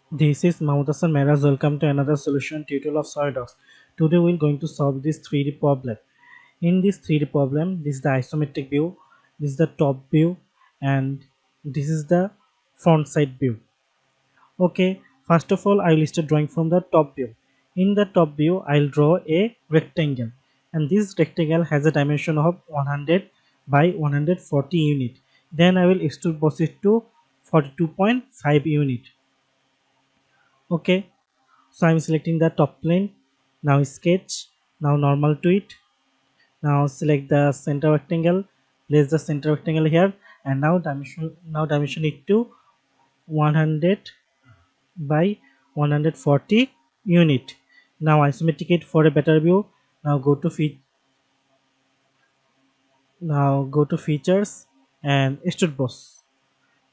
This is Mahmoud Hassan Meraz. Welcome to another solution tutorial of SolidWorks. Today we're going to solve this 3D problem. In this 3D problem, this is the isometric view, this is the top view, and this is the front side view. Okay, first of all, I will start drawing from the top view. In the top view, I'll draw a rectangle, and this rectangle has a dimension of 100 by 140 unit. Then I will extrude boss it to 42.5 unit. Okay, so I'm selecting the top plane. Now sketch. Now normal to it. Now select the center rectangle. Place the center rectangle here, and now dimension it to 100 by 140 unit. Now isometric it for a better view. Now go to features and extrude boss.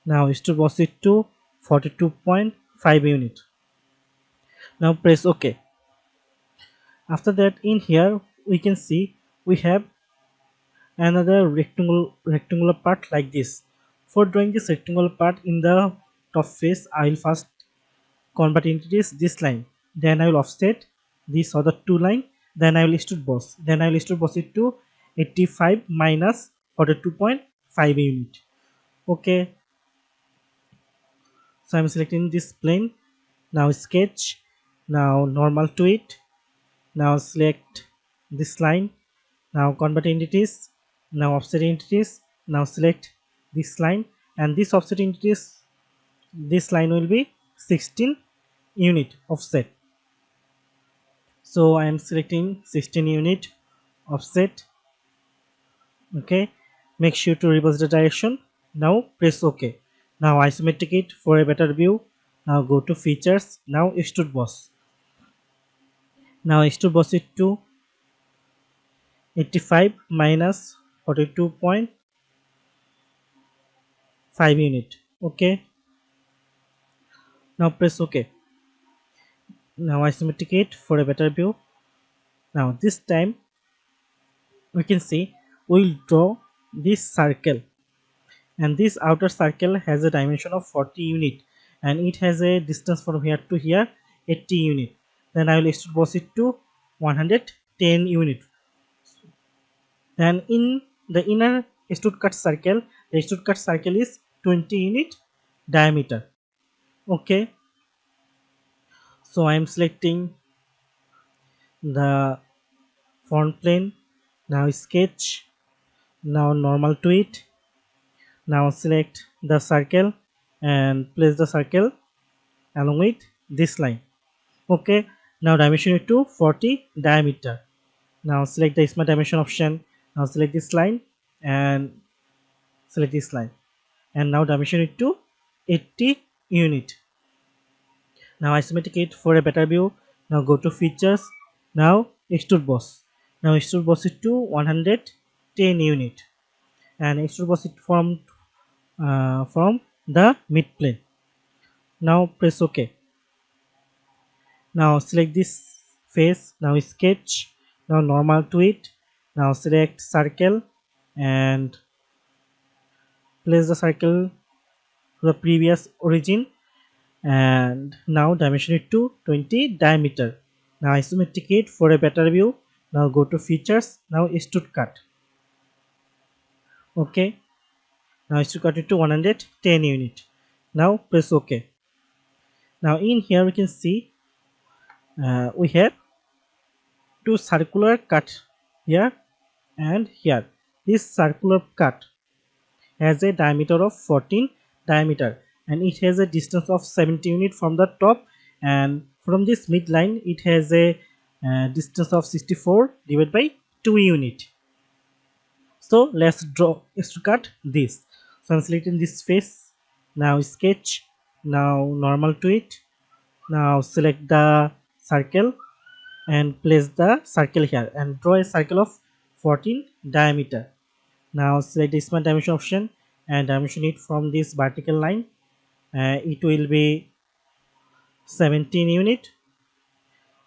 Now extrude boss it to 42.5 unit. Now press OK. After that, in here we can see we have another rectangular part like this. For drawing this rectangular part in the top face, I will first convert into this line. Then I will offset this other two line. Then I will extrude boss. Then I will extrude boss it to 85 minus 42.5 unit. Okay, so I'm selecting this plane. Now sketch. Now normal to it. Now select this line. Now convert entities. Now offset entities. Now select this line, and this offset entities, this line will be 16 unit offset. So I am selecting 16 unit offset. Okay, make sure to reverse the direction. Now press OK. Now isometric it for a better view. Now go to features. Now extrude boss. Now extrude boss it to 85 minus 42.5 unit. Okay, now press OK. Now isometric it for a better view. Now this time we can see we'll draw this circle, and this outer circle has a dimension of 40 unit, and it has a distance from here to here 80 unit. Then I will extrude boss it to 110 unit. Then in the inner extrude cut circle, the extrude cut circle is 20 unit diameter. Okay, so I am selecting the front plane. Now sketch. Now normal to it. Now select the circle and place the circle along with this line. Okay, now dimension it to 40 diameter. Now select the smart dimension option. Now select this line and select this line, and now dimension it to 80 unit. Now isometric it for a better view. Now go to features. Now extrude boss. Now extrude boss it to 110 unit, and extrude boss it from the mid plane. Now press OK. Now select this face. Now sketch. Now normal to it. Now select circle and place the circle to the previous origin, and now dimension it to 20 diameter. Now isometric it for a better view. Now go to features. Now extrude cut. Okay, now extrude cut it to 110 unit. Now press OK. Now in here we can see we have two circular cut here and here. This circular cut has a diameter of 14 diameter, and it has a distance of 70 unit from the top, and from this midline it has a distance of 64 divided by 2 unit. So let's cut this. So I'm selecting this face. Now sketch. Now normal to it. Now select the circle and place the circle here and draw a circle of 14 diameter. Now select the smart dimension option and dimension it from this vertical line. It will be 17 unit,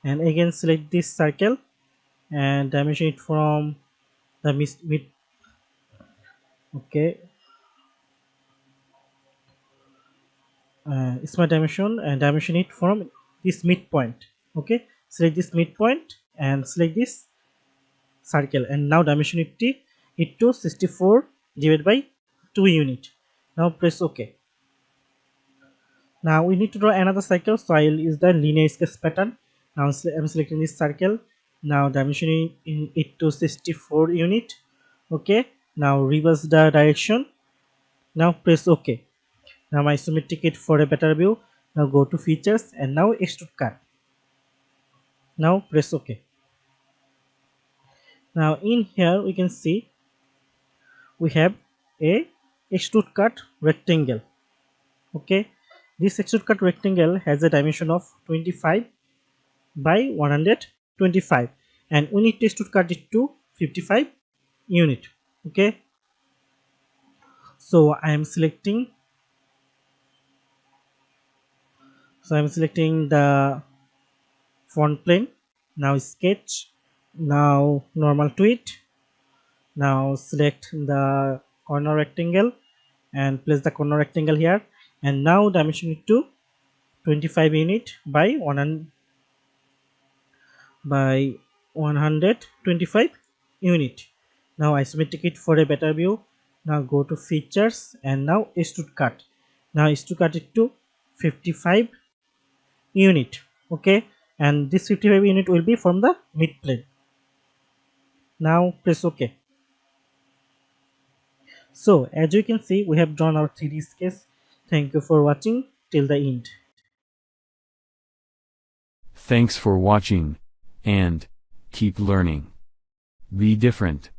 and again select this circle and dimension it from the mid. Okay, smart dimension and dimension it from this midpoint. Okay, select this midpoint and select this circle, and now dimension it to 64 divided by 2 unit. Now press OK. Now we need to draw another circle, so I'll use the linear sketch pattern. Now I'm selecting this circle, now dimensioning it to 64 unit. Okay, now reverse the direction. Now press OK. Now isometric it for a better view. Now go to features and now extrude cut. Now press OK. Now in here we can see we have a extrude cut rectangle. Okay, this extrude cut rectangle has a dimension of 25 by 125, and we need to extrude cut it to 55 unit. Okay, so I am selecting the front plane. Now sketch, now normal to it. Now select the corner rectangle and place the corner rectangle here, and now dimension it to 25 unit by 125 unit. Now isometric it for a better view. Now go to features and now extrude cut. Now extrude cut it to 55 unit. Okay, and this 55 unit will be from the mid plane. Now press OK. So as you can see, we have drawn our 3D sketch. Thank you for watching till the end. Thanks for watching, and keep learning. Be different.